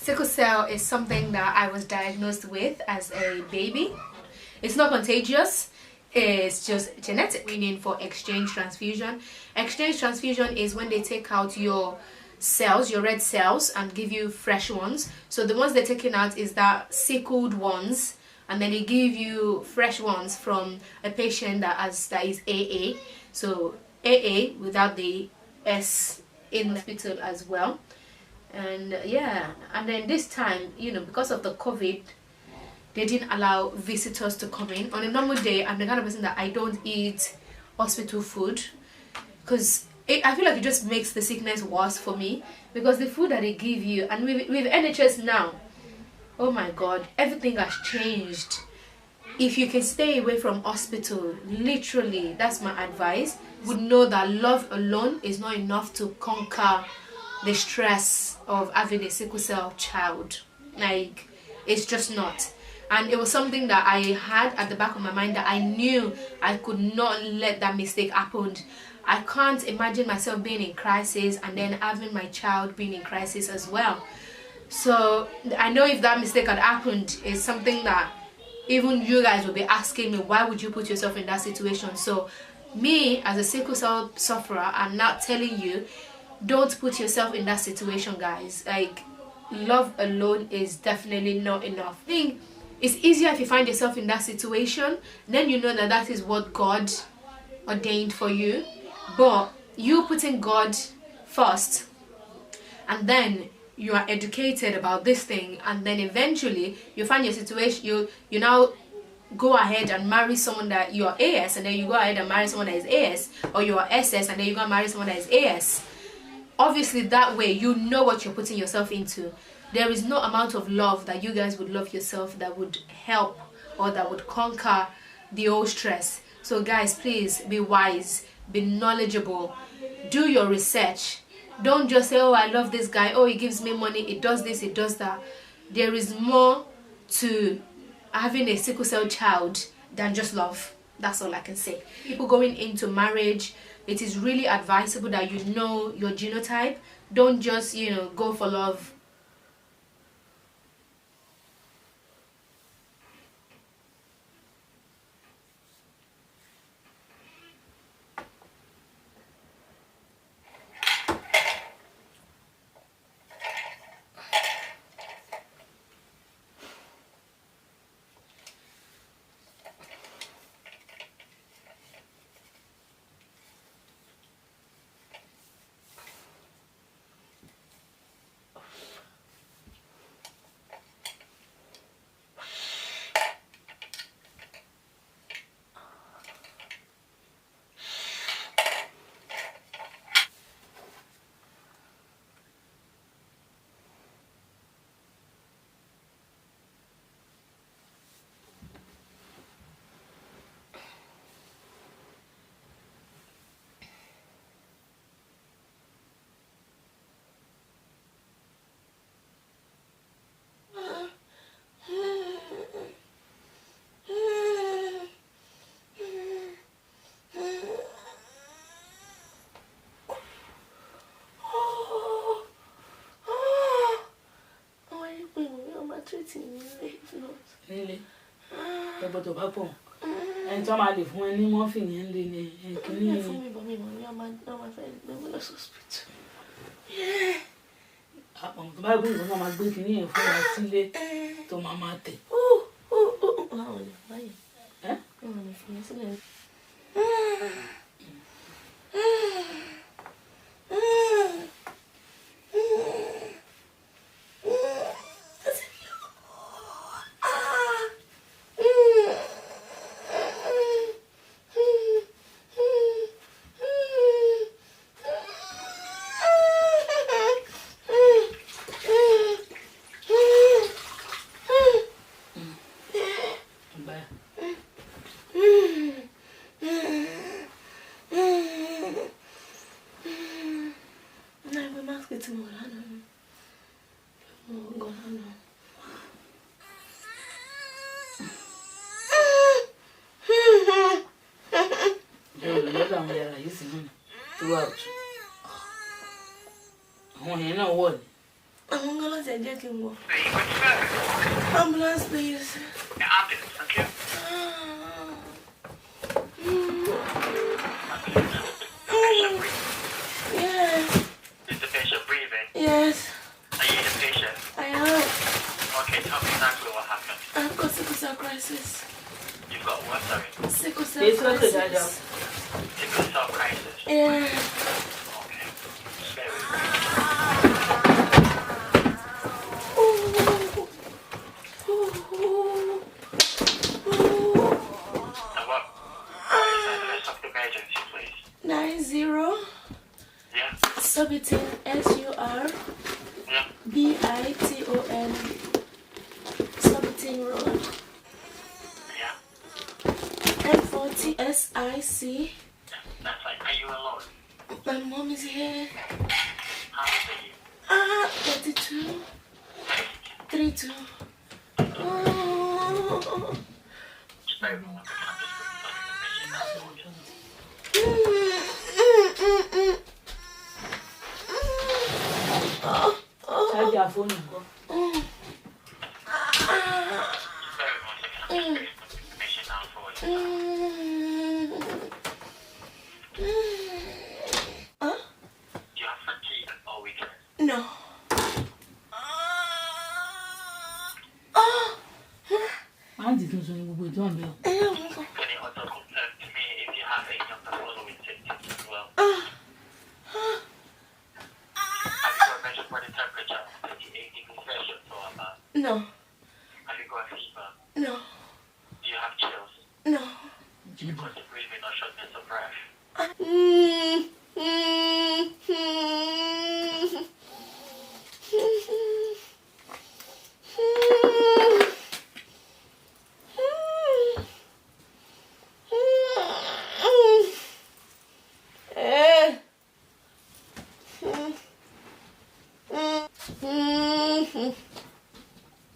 Sickle cell is something that I was diagnosed with as a baby. It's not contagious. It's just genetic. Meaning for exchange transfusion. Exchange transfusion is when they take out your cells, your red cells, and give you fresh ones. So the ones they're taking out is that sickled ones, and then they give you fresh ones from a patient that is AA. So AA without the S in the hospital as well. And yeah, and then this time, because of the COVID, they didn't allow visitors to come in. On a normal day, I'm the kind of person that I don't eat hospital food because I feel like it just makes the sickness worse for me, because the food that they give you, and with NHS now, oh my god, everything has changed. If you can stay away from hospital, literally, that's my advice, would know that love alone is not enough to conquer the stress of having a sickle cell child. Like, it's just not. And it was something that I had at the back of my mind, that I knew I could not let that mistake happen. I can't imagine myself being in crisis and then having my child being in crisis as well. So I know if that mistake had happened, it's something that even you guys will be asking me, why would you put yourself in that situation? So me, as a sickle cell sufferer, I'm not telling you, don't put yourself in that situation, guys. Like, love alone is definitely not enough. I think it's easier if you find yourself in that situation, then you know that that is what God ordained for you. But you putting God first, and then you are educated about this thing, and then eventually you find your situation, you now go ahead and marry someone that you are AS, and then you go ahead and marry someone that is AS, or you are SS and then you go and marry someone that is AS. Obviously that way you know what you're putting yourself into. There is no amount of love that you guys would love yourself that would help or that would conquer the old stress. So guys, please be wise, be knowledgeable, do your research. Don't just say, oh, I love this guy, oh, he gives me money, it does this, it does that. There is more to having a sickle cell child than just love. That's all I can say. People going into marriage, it is really advisable that you know your genotype. Don't just, go for love. Really? But to happen. And some are live when you morphine and then can you for me, but me, my friend, never lost hospital. Yeah. The Bible is not my breathing in for a silly to my mate. Oh, why? Eh? I'm gonna say Jackie more. Are you going to go? Ambulance, please. Yeah, ambulance, thank you. Yeah. Is the patient breathing? Yes. Are you the patient? I am. Okay, tell me exactly what happened. I've got sickle cell crisis. You've got what, sorry? Sickle cell crisis. Sickle cell crisis? Yeah. Okay. Just bear with me. And what is the address of the emergency, please? 90 Yeah? Surbiton Yeah? SURBITON Surbiton Road. Yeah? M40 SIC. That's like, are you alone? My mom is here. How old are you? 32. 32. Oh. Just bear with me one second. I'm just putting some information down. Charge your phone. Just bear with me one second. I'm just putting some information down for you. Do you have fatigue all weekend? No. Auntie knows when we do Can you also confirm to me if you have any of the following symptoms as well? Have you got a measured body temperature of 38 degrees Celsius or above? No. Have you got a fever? No. Do you have chills? No. Difficulty breathing or shortness of breath?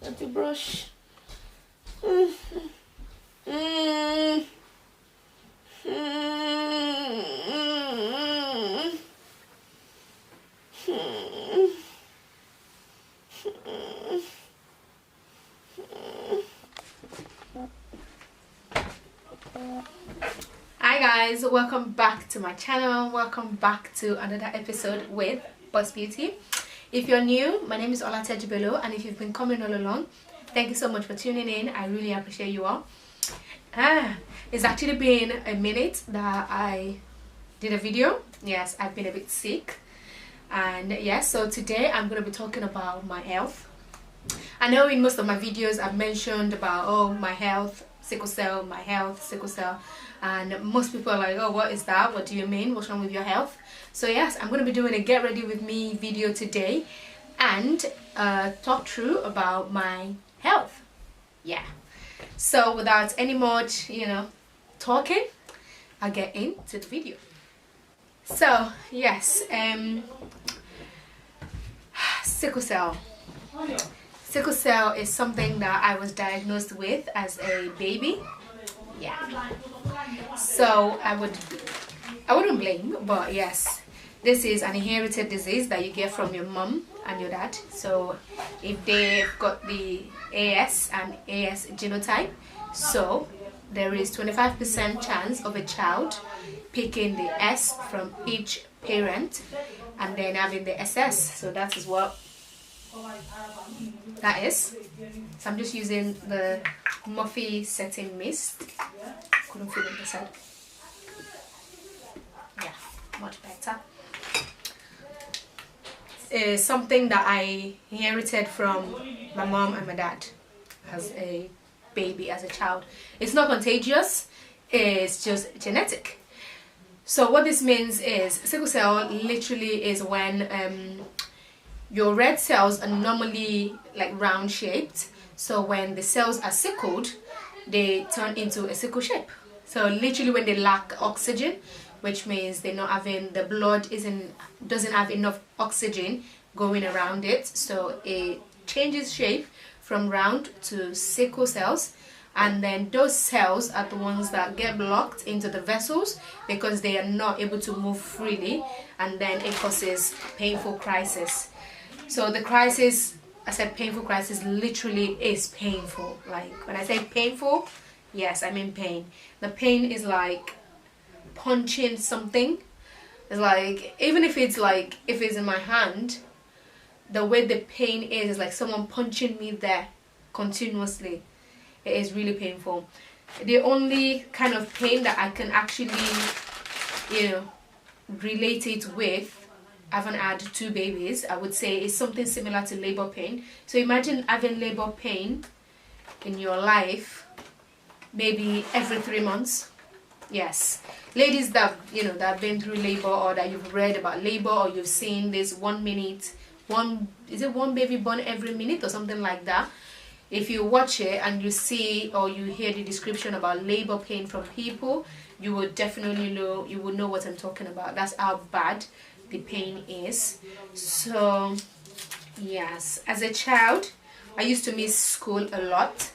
Let me brush. Hi guys, welcome back to my channel. Welcome back to another episode with Boss Beauty. If you're new, my name is Olatejibelo, and if you've been coming all along, thank you so much for tuning in. I really appreciate you all. It's actually been a minute that I did a video. Yes, I've been a bit sick, and yes, so today I'm going to be talking about my health. I know in most of my videos I've mentioned about my health, sickle cell, my health, sickle cell, and most people are like, oh, what is that? What do you mean? What's wrong with your health? So yes, I'm going to be doing a get ready with me video today and talk through about my health. Yeah, so without any more talking, I'll get into the video. So yes, sickle cell. Sickle cell is something that I was diagnosed with as a baby. Yeah. So I wouldn't blame, but yes, this is an inherited disease that you get from your mom and your dad. So if they've got the AS and AS genotype, so there is 25% chance of a child picking the S from each parent and then having the SS. So that is what that is. So I'm just using the Morphe setting mist. Couldn't feel it inside. Yeah, much better. It's something that I inherited from my mom and my dad as a baby, as a child. It's not contagious, it's just genetic. So what this means is sickle cell literally is when your red cells are normally like round shaped, so when the cells are sickled, they turn into a sickle shape. So literally when they lack oxygen, which means they're not having, the blood doesn't have enough oxygen going around it, so it changes shape from round to sickle cells, and then those cells are the ones that get blocked into the vessels because they are not able to move freely, and then it causes painful crisis. So the crisis, I said painful crisis, literally is painful. Like when I say painful, yes, I mean pain. The pain is like punching something. It's like, even if it's like, if it's in my hand, the way the pain is like someone punching me there continuously. It is really painful. The only kind of pain that I can actually, you know, relate it with, I haven't had 2 babies, I would say is something similar to labor pain. So imagine having labor pain in your life maybe every 3 months. Yes, ladies that, you know, that have been through labor, or that you've read about labor, or you've seen this 1 minute, is it 1 baby born every minute or something like that? If you watch it and you see or you hear the description about labor pain from people, you will definitely know, you will know what I'm talking about. That's how bad the pain is. So yes, as a child I used to miss school a lot,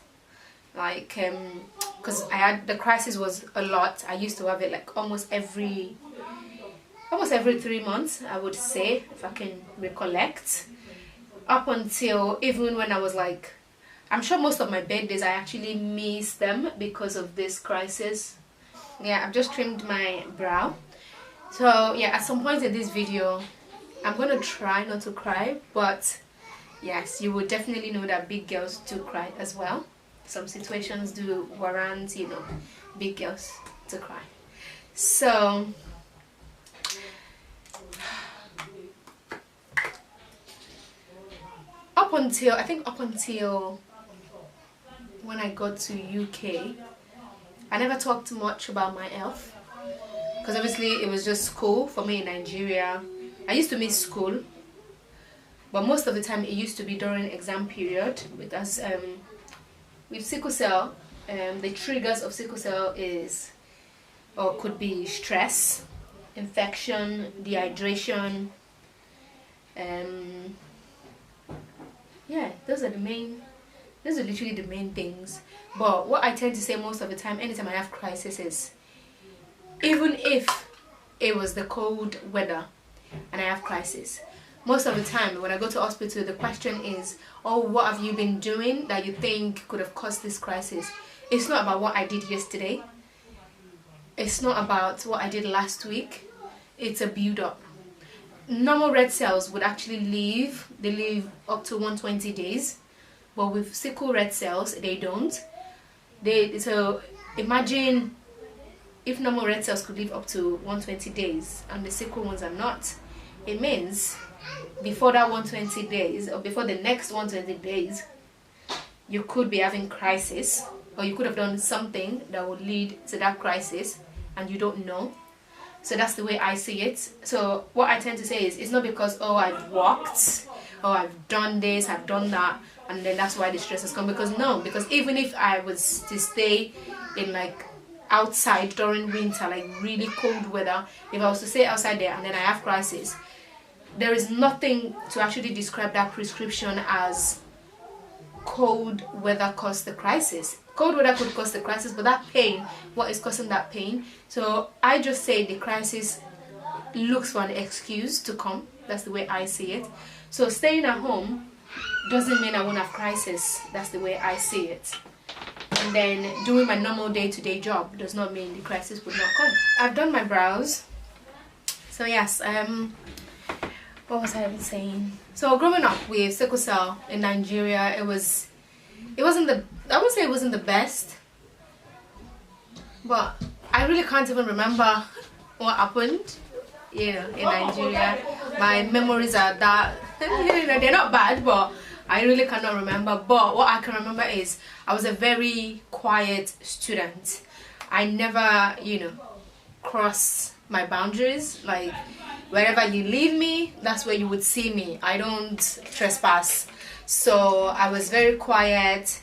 like because I had, the crisis was a lot. I used to have it like almost every 3 months, I would say, if I can recollect, up until even when I was like, I'm sure most of my birthdays I actually miss them because of this crisis. Yeah, I've just trimmed my brow. So yeah, at some point in this video I'm gonna try not to cry, but yes, you will definitely know that big girls do cry as well. Some situations do warrant, you know, big girls to cry. So up until when I got to UK, I never talked much about my health, because obviously it was just school for me in Nigeria. I used to miss school, but most of the time it used to be during exam period, because with sickle cell, the triggers of sickle cell is, or could be, stress, infection, dehydration. Yeah, those are literally the main things. But what I tend to say most of the time, anytime I have crisis, is even if it was the cold weather and I have crisis, most of the time when I go to hospital, the question is, oh, what have you been doing that you think could have caused this crisis? It's not about what I did yesterday. It's not about what I did last week. It's a build-up. Normal red cells would actually live, they live up to 120 days. But with sickle red cells, they don't. So imagine if normal red cells could live up to 120 days and the sickle ones are not. It means before that 120 days, or before the next 120 days, you could be having crisis, or you could have done something that would lead to that crisis and you don't know. So that's the way I see it. So what I tend to say is, it's not because, oh, I've walked, or I've done this, I've done that, and then that's why the stress has come. Because no, because even if I was to stay in like outside during winter, like really cold weather, if I was to stay outside there and then I have crisis, there is nothing to actually describe that prescription as cold weather caused the crisis. Cold weather could cause the crisis, but that pain, what is causing that pain? So I just say the crisis looks for an excuse to come. That's the way I see it. So staying at home doesn't mean I won't have crisis. That's the way I see it. And then doing my normal day-to-day job does not mean the crisis would not come. I've done my brows. So yes, what was I even saying? So growing up with sickle cell in Nigeria, I wouldn't say it wasn't the best, but I really can't even remember what happened, in Nigeria. My memories are that, they're not bad, but I really cannot remember. But what I can remember is I was a very quiet student. I never, cross my boundaries. Like, wherever you leave me, that's where you would see me. I don't trespass. So I was very quiet.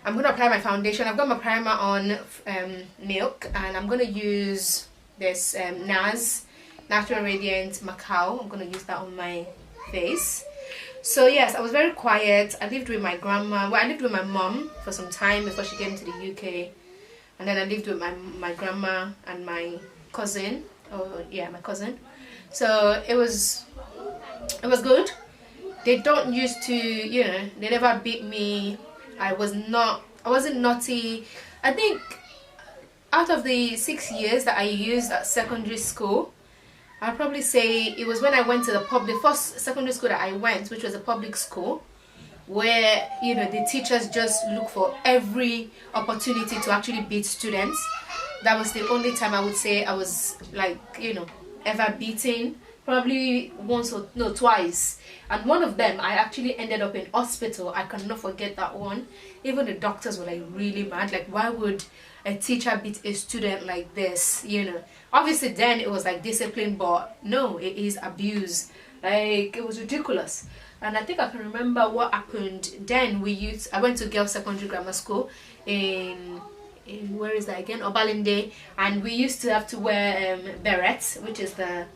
I'm going to apply my foundation. I've got my primer on Milk, and I'm going to use this NARS Natural Radiant Macao. I'm going to use that on my face. So yes, I was very quiet. I lived with my grandma. Well, I lived with my mom for some time before she came to the UK. And then I lived with my grandma and my cousin. Oh yeah, my cousin. So it was it was good. They don't used to, you know, they never beat me. I wasn't naughty. I think out of the 6 years that I used at secondary school, I'd probably say it was when I went to the first secondary school that I went, which was a public school, where, you know, the teachers just look for every opportunity to actually beat students. That was the only time I would say I was, like, you know, ever beaten. Probably once or no, twice. And one of them, I actually ended up in hospital. I cannot forget that one. Even the doctors were like really mad. Like, why would a teacher beat a student like this? You know, obviously then it was like discipline, but no, it is abuse. Like, it was ridiculous. And I think I can remember what happened then. I went to girls secondary grammar school in where is that again, Obalinde, and we used to have to wear berets, which is the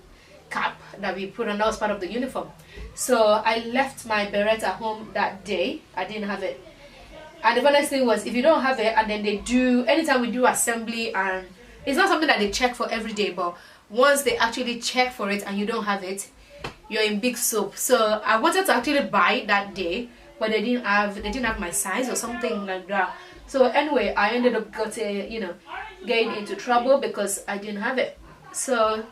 cap that we put on. That was part of the uniform. So I left my beret at home that day. I didn't have it. And the funniest thing was, if you don't have it, and then they do, anytime we do assembly, and it's not something that they check for every day, but once they actually check for it and you don't have it, you're in big soup. So I wanted to actually buy that day, but they didn't have my size or something like that. So anyway, I ended up getting into trouble because I didn't have it. So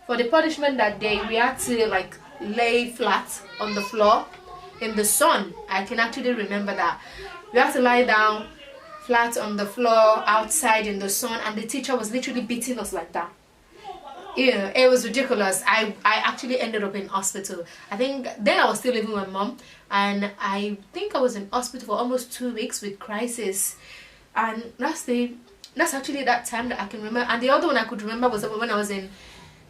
for the punishment that day, we had to like lay flat on the floor in the sun. I can actually remember that. We had to lie down flat on the floor outside in the sun, and the teacher was literally beating us like that. Yeah, it was ridiculous. I actually ended up in hospital. I think then I was still living with my mom, and I think I was in hospital for almost 2 weeks with crisis. And that's actually that time that I can remember. And the other one I could remember was when I was in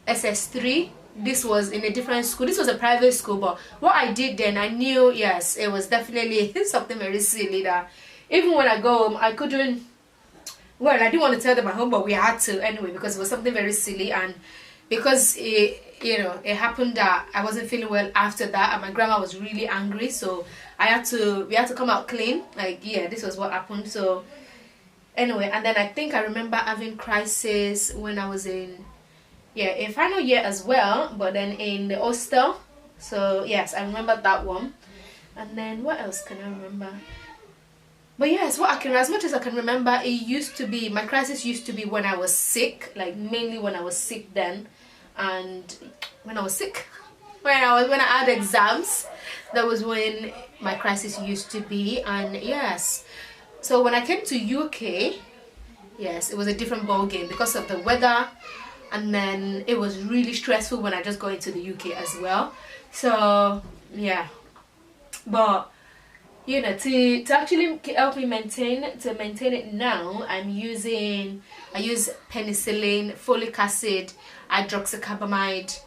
SS3. This was in a different school. This was a private school, but what I did then, I knew, yes, it was definitely something very silly that even when I go home, I couldn't, well, I didn't want to tell them at home, but we had to anyway, because it was something very silly. And because it happened that I wasn't feeling well after that, and my grandma was really angry, so we had to come out clean. Like, yeah, this was what happened. So anyway, and then I think I remember having crisis when I was in final year as well, but then in the hostel. So yes, I remember that one. And then what else can I remember? But yes, as much as I can remember, it used to be, my crisis used to be when I was sick, like mainly when I was sick then. And when I was sick, when I had exams, that was when my crisis used to be. And yes, so when I came to UK, yes, it was a different ball game because of the weather. And then it was really stressful when I just got into the UK as well. So yeah, but you know, to actually help me maintain it now, I use penicillin, folic acid, hydroxycarbamide.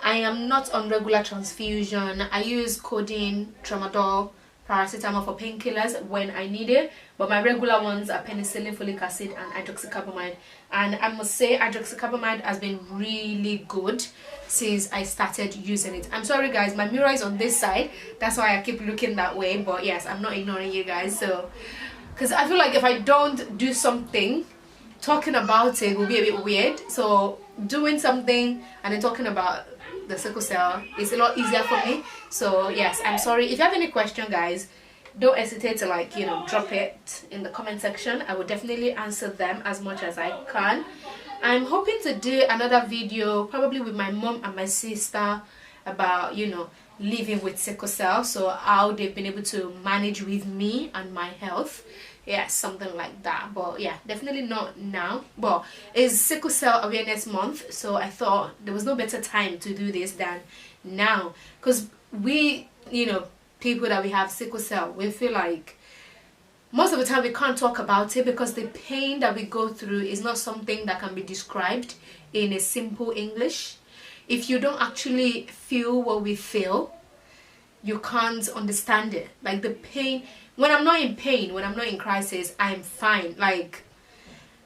I am not on regular transfusion. I use codeine, tramadol, paracetamol for painkillers when I need it, but my regular ones are penicillin, folic acid, and hydroxycarbamide. And I must say, hydroxycarbamide has been really good since I started using it. I'm sorry guys, my mirror is on this side, that's why I keep looking that way, but yes, I'm not ignoring you guys. So because I feel like if I don't do something, talking about it will be a bit weird. So doing something and then talking about the sickle cell is a lot easier for me. So yes, I'm sorry. If you have any question guys, don't hesitate to drop it in the comment section. I will definitely answer them as much as I can. I'm hoping to do another video probably with my mom and my sister about living with sickle cell, so how they've been able to manage with me and my health. Yeah, something like that. But yeah, definitely not now. But it's Sickle Cell Awareness Month, so I thought there was no better time to do this than now, because we, people that we have sickle cell, we feel like most of the time we can't talk about it because the pain that we go through is not something that can be described in a simple English. If you don't actually feel what we feel, you can't understand it. Like the pain, when I'm not in pain, when I'm not in crisis, I'm fine. Like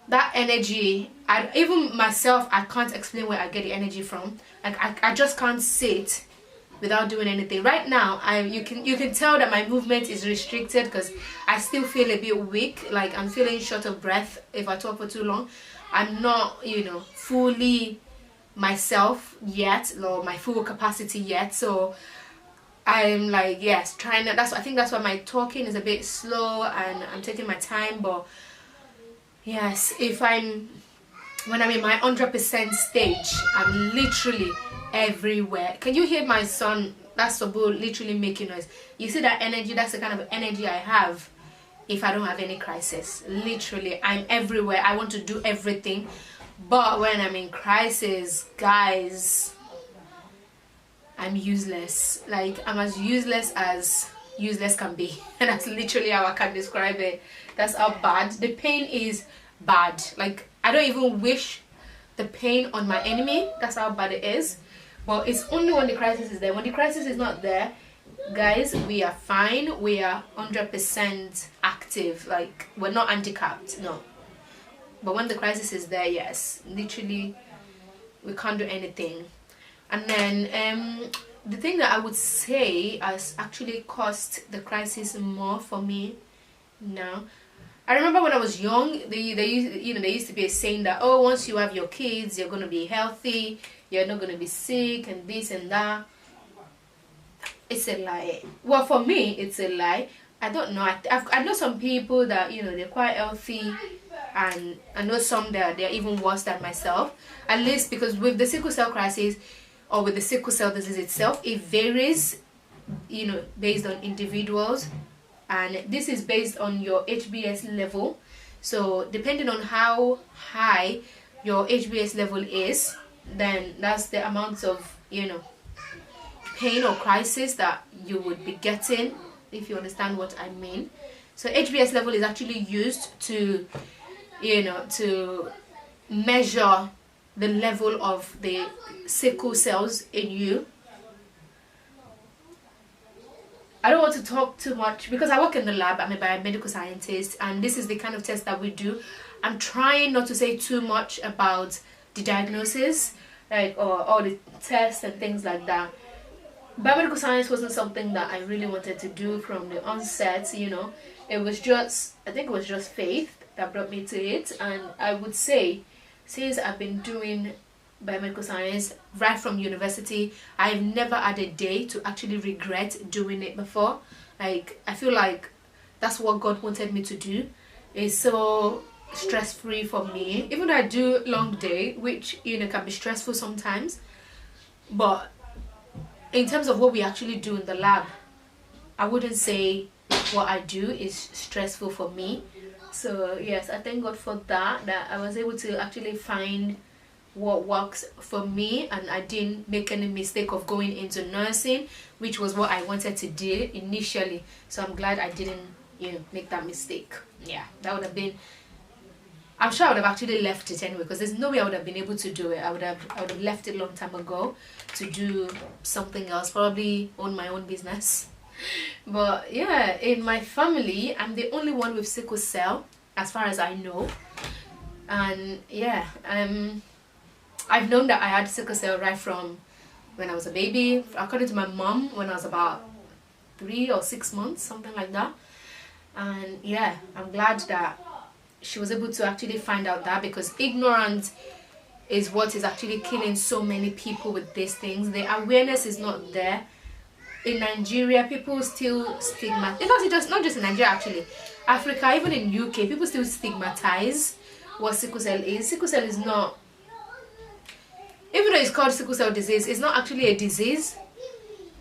that energy, even myself, I can't explain where I get the energy from. Like I just can't sit without doing anything. Right now, you can tell that my movement is restricted because I still feel a bit weak. Like I'm feeling short of breath if I talk for too long. I'm not fully myself yet, or my full capacity yet. So I'm like, yes, trying to, I think that's why my talking is a bit slow and I'm taking my time. But yes, when I'm in my 100% stage, I'm literally everywhere. Can you hear my son? That's Sobo literally making noise. You see that energy? That's the kind of energy I have if I don't have any crisis. Literally, I'm everywhere. I want to do everything. But when I'm in crisis, guys, I'm useless. Like, I'm as useless can be. And that's literally how I can describe it. That's how bad. The pain is bad. Like, I don't even wish the pain on my enemy. That's how bad it is. But it's only when the crisis is there. When the crisis is not there, guys, we are fine. We are 100% active. Like, we're not handicapped. No. But when the crisis is there, yes, literally, we can't do anything. And then the thing that I would say has actually caused the crisis more for me now. I remember when I was young, there used to be a saying that, oh, once you have your kids, you're going to be healthy, you're not going to be sick, and this and that. It's a lie. Well, for me, it's a lie. I don't know. I know some people that, they're quite healthy, and I know some that they're even worse than myself. At least because with the sickle cell crisis, or with the sickle cell disease itself, it varies, based on individuals. And this is based on your HbS level. So depending on how high your HbS level is, then that's the amount of, pain or crisis that you would be getting, if you understand what I mean. So HbS level is actually used to, to measure the level of the sickle cells in you. I don't want to talk too much because I work in the lab. I'm a biomedical scientist, and this is the kind of test that we do. I'm trying not to say too much about the diagnosis, like, or all the tests and things like that. Biomedical science wasn't something that I really wanted to do from the onset. It was just, I think it was just faith that brought me to it. And I would say, since I've been doing biomedical science right from university, I've never had a day to actually regret doing it before. Like, I feel like that's what God wanted me to do. It's so stress-free for me. Even though I do long day, which can be stressful sometimes, but in terms of what we actually do in the lab, I wouldn't say what I do is stressful for me. So yes, I thank God for that I was able to actually find what works for me, and I didn't make any mistake of going into nursing, which was what I wanted to do initially. So I'm glad I didn't make that mistake. Yeah, that would have been, I'm sure I would have actually left it anyway, because there's no way I would have been able to do it. I would have left it a long time ago to do something else, probably own my own business. But yeah, in my family, I'm the only one with sickle cell as far as I know. And yeah, I've known that I had sickle cell right from when I was a baby. According to my mom, when I was about 3 or 6 months, something like that. And yeah, I'm glad that she was able to actually find out that, because ignorance is what is actually killing so many people with these things. The awareness is not there. In Nigeria, people still stigmatize. It's not just in Nigeria, actually. Africa, even in UK, people still stigmatize what sickle cell is. Sickle cell is not, even though it's called sickle cell disease, it's not actually a disease.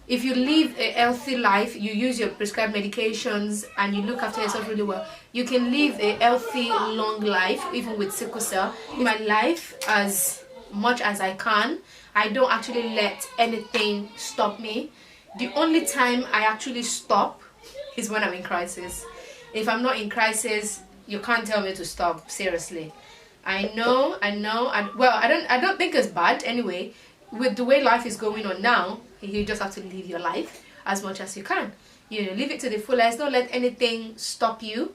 If you live a healthy life, you use your prescribed medications, and you look after yourself really well, you can live a healthy, long life, even with sickle cell. In my life, as much as I can, I don't actually let anything stop me. The only time I actually stop is when I'm in crisis. If I'm not in crisis, you can't tell me to stop, seriously. I know, well, I don't think it's bad anyway. With the way life is going on now, you just have to live your life as much as you can. Live it to the fullest. Don't let anything stop you.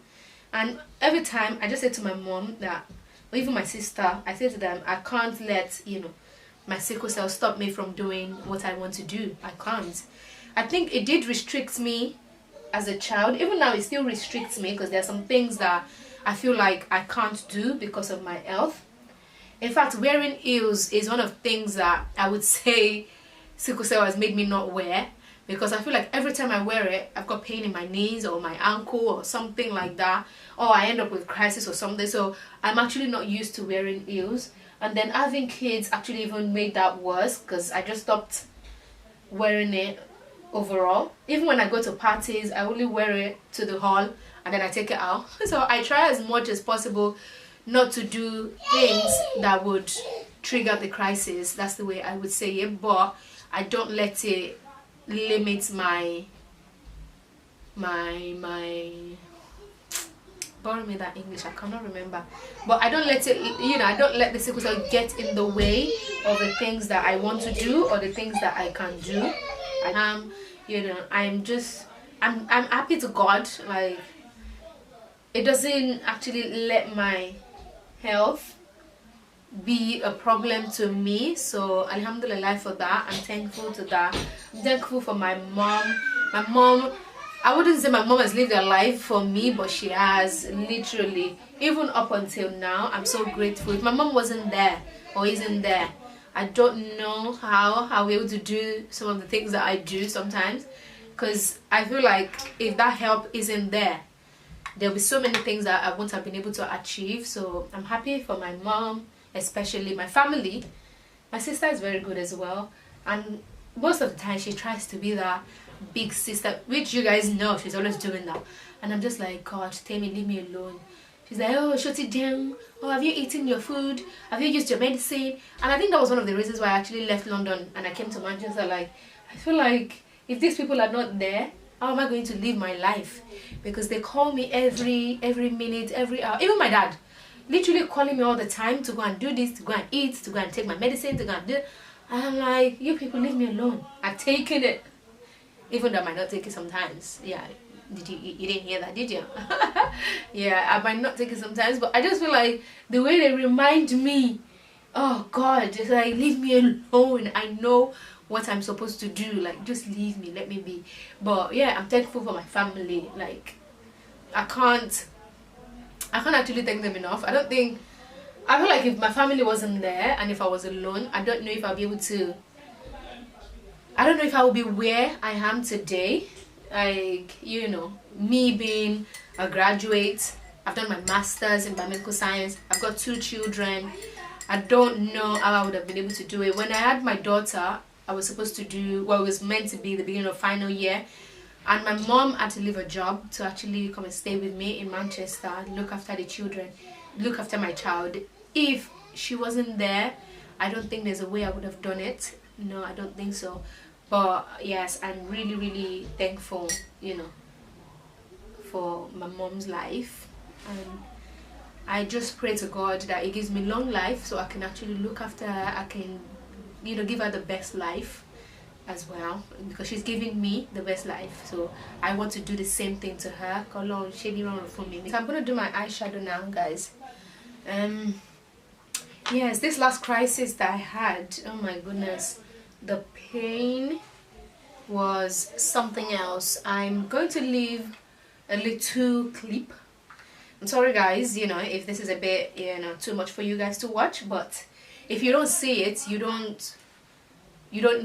And every time I just say to my mom that, or even my sister, I say to them, I can't let my sickle cell stop me from doing what I want to do. I can't. I think it did restrict me as a child. Even now, it still restricts me, because there are some things that I feel like I can't do because of my health. In fact, wearing heels is one of the things that I would say sickle cell has made me not wear, because I feel like every time I wear it, I've got pain in my knees or my ankle or something like that, or I end up with crisis or something. So I'm actually not used to wearing heels. And then having kids actually even made that worse, because I just stopped wearing it overall. Even when I go to parties, I only wear it to the hall and then I take it out. So I try as much as possible not to do things that would trigger the crisis. That's the way I would say it. But I don't let it limit my borrow me that English, I cannot remember. But I don't let it, I don't let the sickle cell get in the way of the things that I want to do or the things that I can do. I'm happy to God, like it doesn't actually let my health be a problem to me. So alhamdulillah for that. I'm thankful to that. I'm thankful for my mom. I wouldn't say my mom has lived a life for me, but she has, literally, even up until now. I'm so grateful. If my mom wasn't there or isn't there, I don't know how I'll be able to do some of the things that I do sometimes, because I feel like if that help isn't there, there'll be so many things that I won't have been able to achieve. So I'm happy for my mom, especially my family. My sister is very good as well, and most of the time she tries to be that big sister, which you guys know she's always doing that, and I'm just like, God, Tammy, leave me alone. She's like, oh, shut it down. Oh, have you eaten your food? Have you used your medicine? And I think that was one of the reasons why I actually left London and I came to Manchester. Like, I feel like if these people are not there, how am I going to live my life? Because they call me every minute, every hour. Even my dad, literally calling me all the time to go and do this, to go and eat, to go and take my medicine, to go and do. And I'm like, you people leave me alone. I've taken it, even though I might not take it sometimes. Yeah, you didn't hear that, did you? Yeah, I might not take it sometimes, but I just feel like the way they remind me, oh God, just like leave me alone. I know what I'm supposed to do, like just leave me, let me be. But yeah, I'm thankful for my family. Like I can't actually thank them enough. I feel like if my family wasn't there and if I was alone, I don't know if I'll be able to, I don't know if I will be where I am today. Like, me being a graduate, I've done my master's in biomedical science, I've got 2 children. I don't know how I would have been able to do it. When I had my daughter, I was supposed to do, well, it was meant to be the beginning of final year, and my mom had to leave a job to actually come and stay with me in Manchester, look after the children, look after my child. If she wasn't there, I don't think there's a way I would have done it. No, I don't think so. But yes, I'm really, really thankful, for my mom's life. And I just pray to God that He gives me long life so I can actually look after her. I can, give her the best life as well, because she's giving me the best life. So I want to do the same thing to her. So I'm going to do my eyeshadow now, guys. Yes, this last crisis that I had, oh my goodness, the pain was something else. I'm going to leave a little clip. I'm sorry guys, if this is a bit, too much for you guys to watch, but if you don't see it, you don't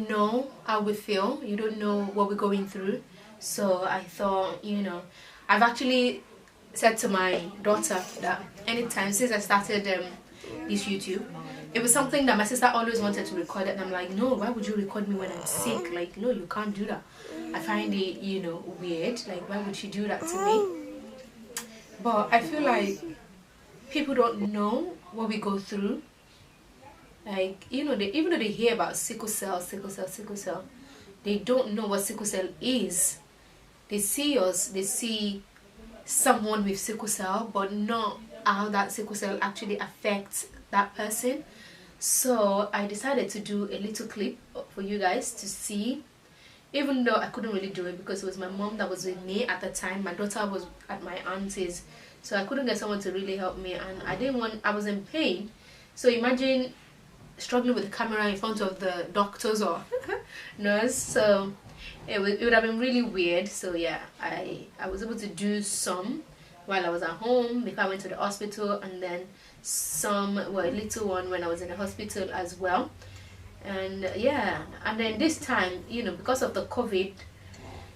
know how we feel, you don't know what we're going through. So I thought, I've actually said to my daughter that anytime since I started this YouTube, it was something that my sister always wanted to record it, and I'm like, no, why would you record me when I'm sick? Like, no, you can't do that. I find it, weird. Like, why would she do that to me? But I feel like people don't know what we go through. Like, even though they hear about sickle cell, they don't know what sickle cell is. They see us, they see someone with sickle cell, but not how that sickle cell actually affects that person. So I decided to do a little clip for you guys to see, even though I couldn't really do it because it was my mom that was with me at the time. My daughter was at my auntie's, so I couldn't get someone to really help me, and I was in pain. So imagine struggling with the camera in front of the doctors or nurse. So it would have been really weird. So yeah, I was able to do some while I was at home before I went to the hospital, and then some, well, a little one when I was in the hospital as well. And yeah, and then this time, you know, because of the COVID,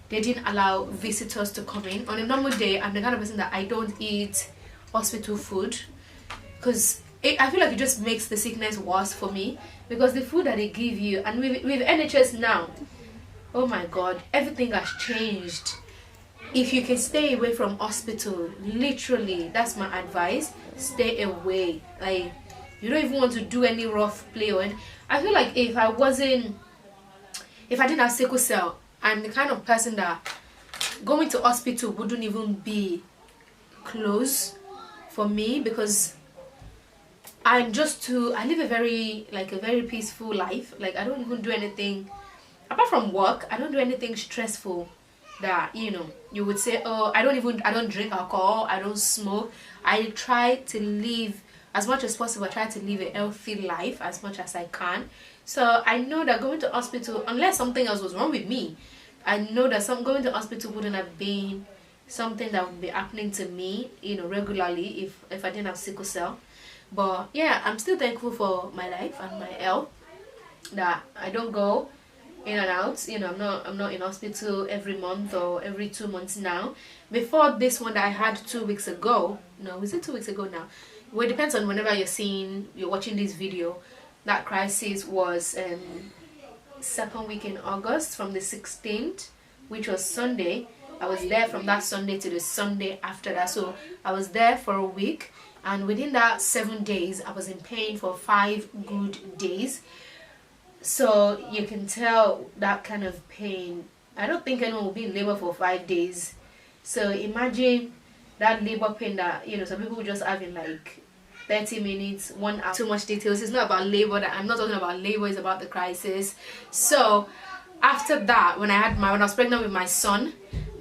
they didn't allow visitors to come in. On a normal day, I'm the kind of person that I don't eat hospital food, because I feel like it just makes the sickness worse for me, because the food that they give you, and with NHS now, oh my god, everything has changed. If you can stay away from hospital, literally, that's my advice, stay away. Like, you don't even want to do any rough play. And I feel like if I didn't have sickle cell, I'm the kind of person that going to hospital wouldn't even be close for me, because I live a very peaceful life. Like, I don't even do anything apart from work. I don't do anything stressful that, you know, you would say, oh, I don't drink alcohol, I don't smoke. I try to live as much as possible. I try to live a healthy life as much as I can. So I know that going to hospital, unless something else was wrong with me, I know that going to hospital wouldn't have been something that would be happening to me, you know, regularly if I didn't have sickle cell. But yeah, I'm still thankful for my life and my health, that I don't go in and out. You know, I'm not in hospital every month or every 2 months now. Before this one that I had 2 weeks ago, no, was it 2 weeks ago now? Well, it depends on whenever you're watching this video. That crisis was second week in August, from the 16th, which was Sunday. I was there from that Sunday to the Sunday after that. So I was there for a week, and within that 7 days I was in pain for 5 good days. So you can tell that kind of pain. I don't think anyone will be in labor for 5 days. So imagine that labor pain that, you know, some people just have in like 30 minutes, 1 hour. Too much details. It's not about labor. I'm not talking about labor, it's about the crisis. So after that, when I was pregnant with my son,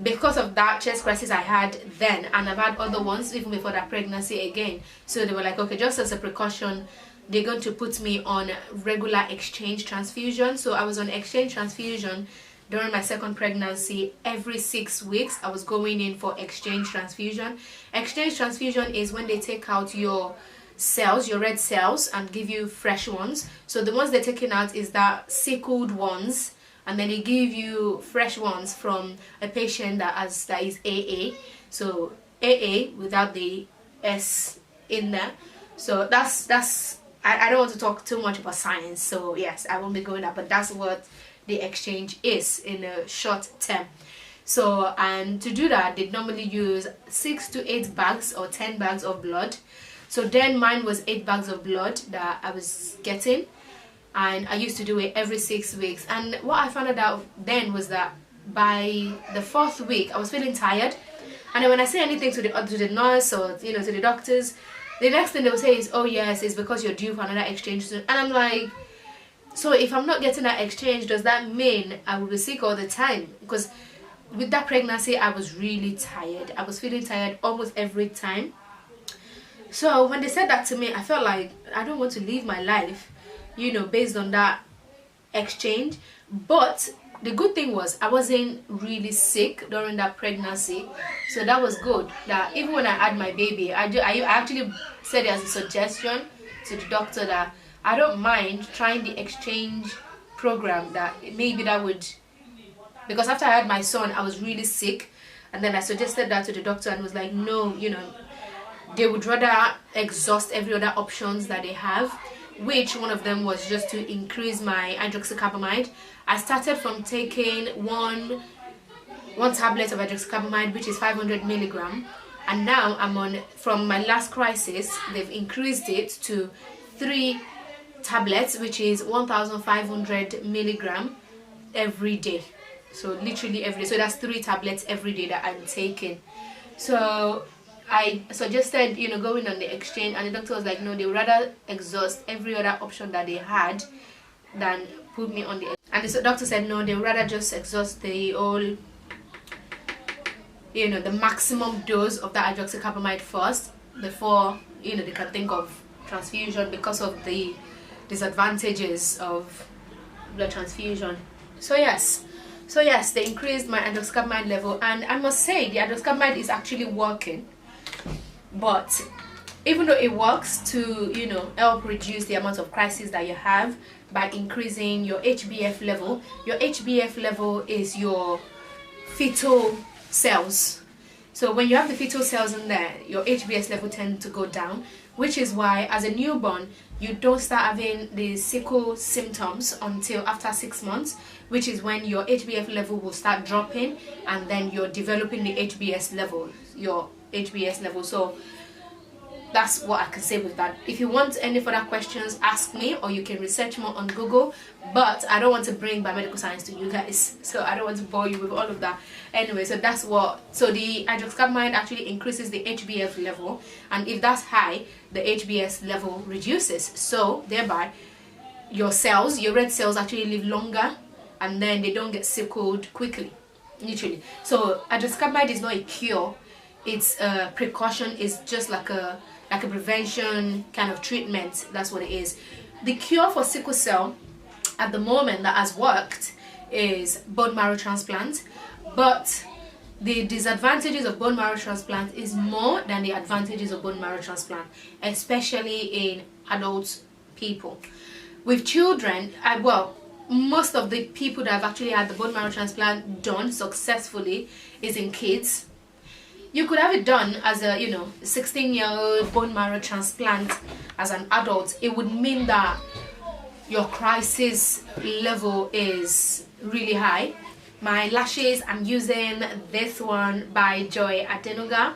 because of that chest crisis I had then, and I've had other ones even before that pregnancy again, so they were like, okay, just as a precaution, they're going to put me on regular exchange transfusion. So I was on exchange transfusion during my second pregnancy. Every 6 weeks I was going in for exchange transfusion. Exchange transfusion is when they take out your cells, your red cells, and give you fresh ones. So the ones they're taking out is that sickled ones, and then they give you fresh ones from a patient that is AA. So AA without the S in there. So that's I don't want to talk too much about science, so yes, I won't be going there, but that's what the exchange is in a short term. So, and to do that, they normally use 6 to 8 bags or 10 bags of blood. So then mine was 8 bags of blood that I was getting, and I used to do it every 6 weeks. And what I found out then was that by the 4th week I was feeling tired, and then when I say anything to the nurse or, you know, to the doctors, the next thing they will say is, oh yes, it's because you're due for another exchange soon. And I'm like, so if I'm not getting that exchange, does that mean I will be sick all the time? Because with that pregnancy I was really tired. I was feeling tired almost every time. So when they said that to me, I felt like I don't want to live my life, you know, based on that exchange. But the good thing was I wasn't really sick during that pregnancy, so that was good. That even when I had my baby, I actually said it as a suggestion to the doctor that I don't mind trying the exchange program, that maybe that would, because after I had my son I was really sick, and then I suggested that to the doctor, and was like, no, you know, they would rather exhaust every other options that they have, which one of them was just to increase my hydroxycarbamide. I started from taking one tablet of hydroxycarbamide, which is 500 milligram, and now I'm on, from my last crisis they've increased it to 3 tablets, which is 1500 milligram every day. So literally every day. So that's 3 tablets every day that I'm taking. So I suggested, you know, going on the exchange, and the doctor was like, no, they would rather exhaust every other option that they had than put me on the, and the doctor said no, they would rather just exhaust the whole, you know, the maximum dose of that hydroxycarbamide first before, you know, they can think of transfusion, because of the disadvantages of blood transfusion. So yes, they increased my hydroxycarbamide level, and I must say the hydroxycarbamide is actually working. But even though it works to, you know, help reduce the amount of crisis that you have by increasing your HbF level. Your HbF level is your fetal cells. So when you have the fetal cells in there, your HbS level tend to go down, which is why as a newborn you don't start having the sickle symptoms until after 6 months, which is when your HbF level will start dropping, and then you're developing the HbS level, your HbS level. So that's what I can say with that. If you want any further questions, ask me, or you can research more on Google, but I don't want to bring biomedical science to you guys, so I don't want to bore you with all of that. Anyway, so that's what, so the hydroxycarbamide actually increases the HbF level, and if that's high, the HbS level reduces, so thereby your cells, your red cells, actually live longer, and then they don't get sickled quickly, literally. So hydroxycarbamide is not a cure, it's a precaution. It's just like a prevention kind of treatment. That's what it is. The cure for sickle cell at the moment that has worked is bone marrow transplant, but the disadvantages of bone marrow transplant is more than the advantages of bone marrow transplant, especially in adult people. With children, well, most of the people that have actually had the bone marrow transplant done successfully is in kids. You could have it done as a, you know, 16-year-old bone marrow transplant as an adult. It would mean that your crisis level is really high. My lashes, I'm using this one by Joy Adenuga.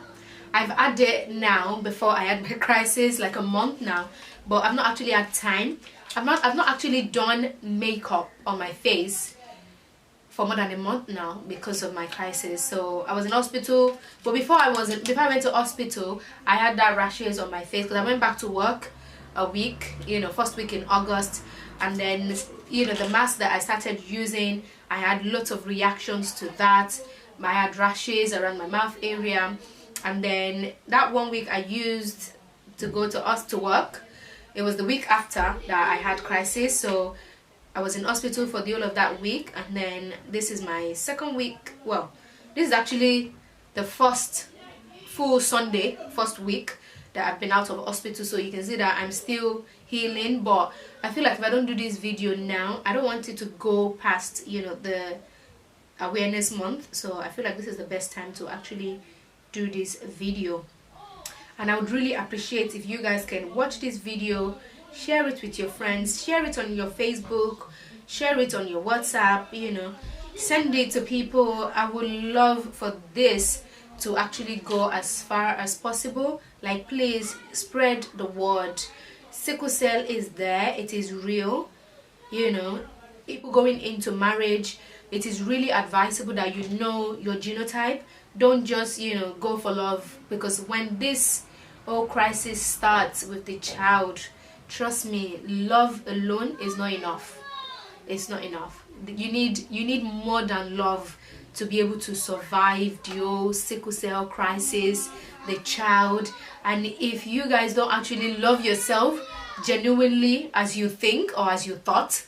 I've had it now before I had my crisis, like a month now, but I've not actually had time. I've not actually done makeup on my face for more than a month now because of my crisis. So I was in hospital, but before I went to hospital, I had that rashes on my face because I went back to work a week, you know, first week in August, and then, you know, the mask that I started using, I had lots of reactions to that. I had rashes around my mouth area, and then that 1 week I used to go to work. It was the week after that I had crisis, so I was in hospital for the whole of that week, and then this is my second week. Well, this is actually the first full Sunday, first week that I've been out of hospital, so you can see that I'm still healing. But I feel like if I don't do this video now, I don't want it to go past, you know, the awareness month, so I feel like this is the best time to actually do this video. And I would really appreciate if you guys can watch this video, share it with your friends, share it on your Facebook, share it on your WhatsApp, you know, send it to people. I would love for this to actually go as far as possible. Like, please spread the word. Sickle cell is there, it is real, you know. People going into marriage, it is really advisable that you know your genotype. Don't just, you know, go for love, because when this whole crisis starts with the child, trust me, love alone is not enough. It's not enough. You need more than love to be able to survive the whole sickle cell crisis, the child. And if you guys don't actually love yourself genuinely as you think or as you thought,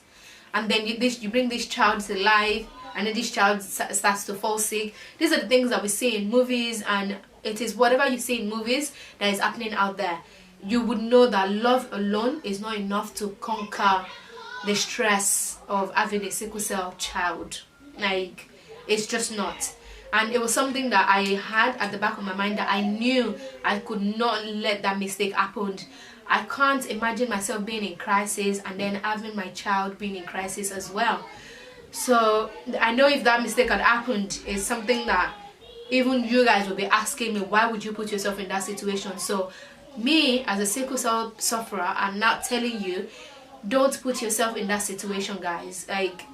and then you bring this child to life, and then this child starts to fall sick. These are the things that we see in movies, and it is whatever you see in movies that is happening out there. You would know that love alone is not enough to conquer the stress of having a sickle cell child. Like, it's just not. And it was something that I had at the back of my mind, that I knew I could not let that mistake happen. I can't imagine myself being in crisis and then having my child being in crisis as well. So I know if that mistake had happened, it's something that even you guys will be asking me, why would you put yourself in that situation? So me, as a sickle cell sufferer, I'm not telling you, don't put yourself in that situation, guys. Like,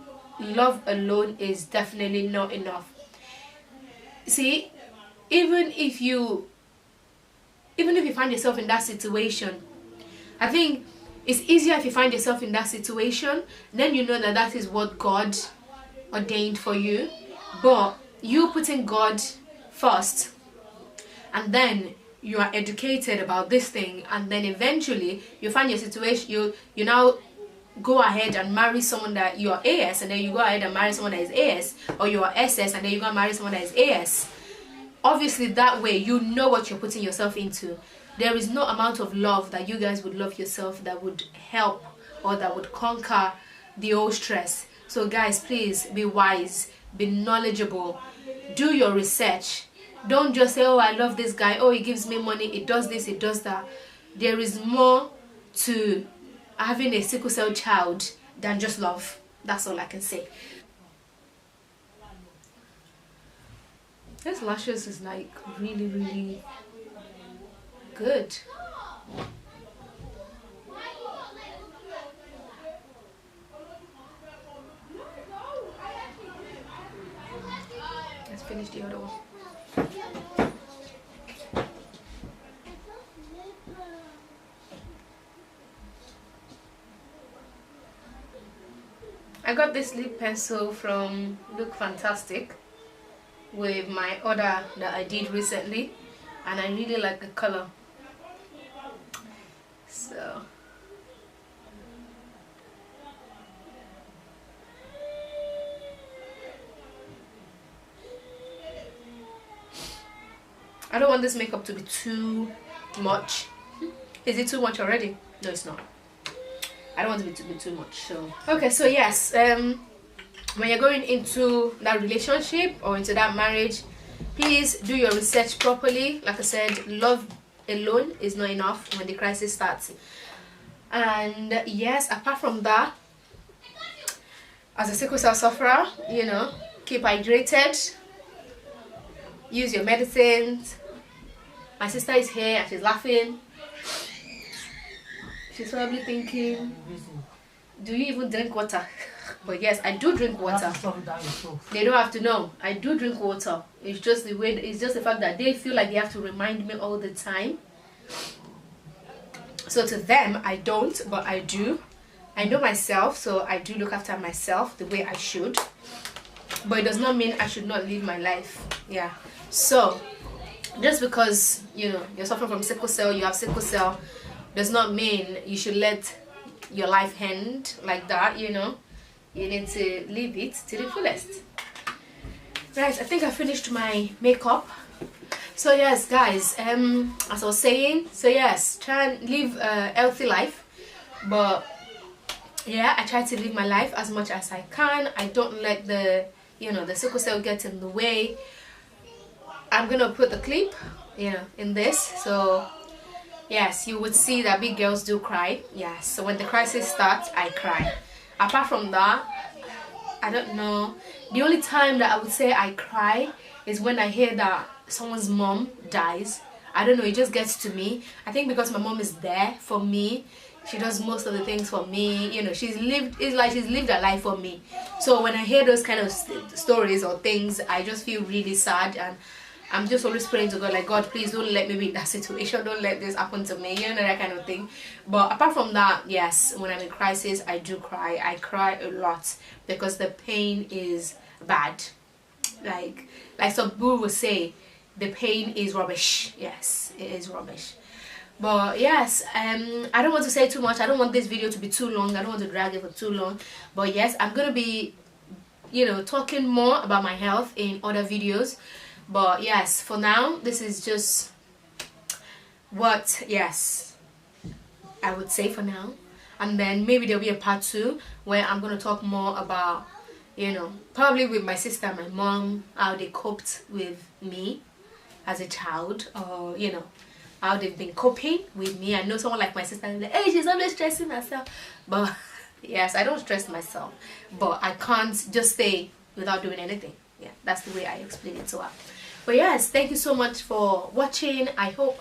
love alone is definitely not enough. See, even if you find yourself in that situation, I think it's easier if you find yourself in that situation, then you know that that is what God ordained for you. But you putting God first, and then you are educated about this thing, and then eventually you find your situation, you now go ahead and marry someone that you are AS, and then you go ahead and marry someone that is AS, or you are SS and then you go and marry someone that is AS. obviously that way you know what you're putting yourself into. There is no amount of love that you guys would love yourself that would help or that would conquer the old stress. So guys, please be wise, be knowledgeable, do your research. Don't just say, oh, I love this guy, oh, he gives me money, it does this, it does that. There is more to having a sickle cell child than just love. That's all I can say. This lashes is like really, really good. Let's finish the other one. I got this lip pencil from Look Fantastic with my order that I did recently, and I really like the color. So I don't want this makeup to be too much. Is it too much already? No, it's not. I don't want it to be too much. So okay, so yes, when you're going into that relationship or into that marriage, please do your research properly. Like I said, love alone is not enough when the crisis starts. And yes, apart from that, as a sickle cell sufferer, you know, keep hydrated, use your medicines. My sister is here and she's laughing. She's probably thinking, do you even drink water? But yes, I do drink water. They don't have to know. I do drink water. It's just the way. It's just the fact that they feel like they have to remind me all the time. So to them, I don't, but I do. I know myself, so I do look after myself the way I should. But it does not mean I should not live my life. Yeah. So just because, you know, you're suffering from sickle cell, you have sickle cell, does not mean you should let your life end like that, you know. You need to live it to the fullest. Right, I think I finished my makeup. So yes, guys, as I was saying, so yes, try and live a healthy life. But yeah, I try to live my life as much as I can. I don't let the, you know, the sickle cell get in the way. I'm gonna put the clip, you know, in this. So yes, you would see that big girls do cry. Yes, so when the crisis starts, I cry. Apart from that, I don't know. The only time that I would say I cry is when I hear that someone's mom dies. I don't know, it just gets to me. I think because my mom is there for me. She does most of the things for me. You know, she's lived her life for me. So when I hear those kind of stories or things, I just feel really sad, and I'm just always praying to God, like, God, please don't let me be in that situation. Don't let this happen to me, you know, that kind of thing. But apart from that, yes, when I'm in crisis, I do cry. I cry a lot because the pain is bad. Like some people will say, the pain is rubbish. Yes, it is rubbish. But yes, I don't want to say too much. I don't want this video to be too long. I don't want to drag it for too long. But yes, I'm gonna be, you know, talking more about my health in other videos. But yes, for now, this is just what, yes, I would say for now. And then maybe there'll be a part 2 where I'm going to talk more about, you know, probably with my sister and my mom, how they coped with me as a child, or, you know, how they've been coping with me. I know someone like my sister is like, hey, she's always stressing herself. But yes, I don't stress myself. But I can't just stay without doing anything. Yeah, that's the way I explain it to her. But yes, thank you so much for watching. I hope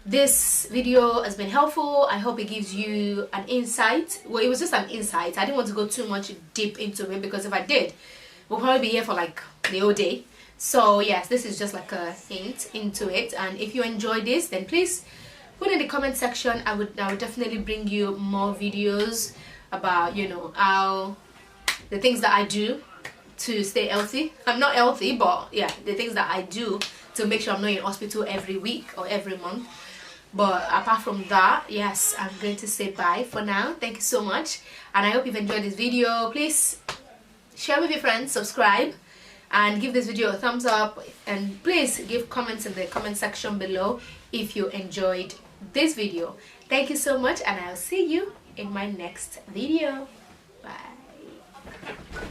this video has been helpful. I hope it gives you an insight. Well, it was just an insight. I didn't want to go too much deep into it, because if I did, we'll probably be here for like the whole day. So yes, this is just like a hint into it. And if you enjoyed this, then please put in the comment section. I would definitely bring you more videos about, you know, how the things that I do to stay healthy. I'm not healthy, but yeah, the things that I do to make sure I'm not in hospital every week or every month. But apart from that, yes, I'm going to say bye for now. Thank you so much, and I hope you've enjoyed this video. Please share with your friends, subscribe, and give this video a thumbs up, and please give comments in the comment section below if you enjoyed this video. Thank you so much, and I'll see you in my next video. Bye.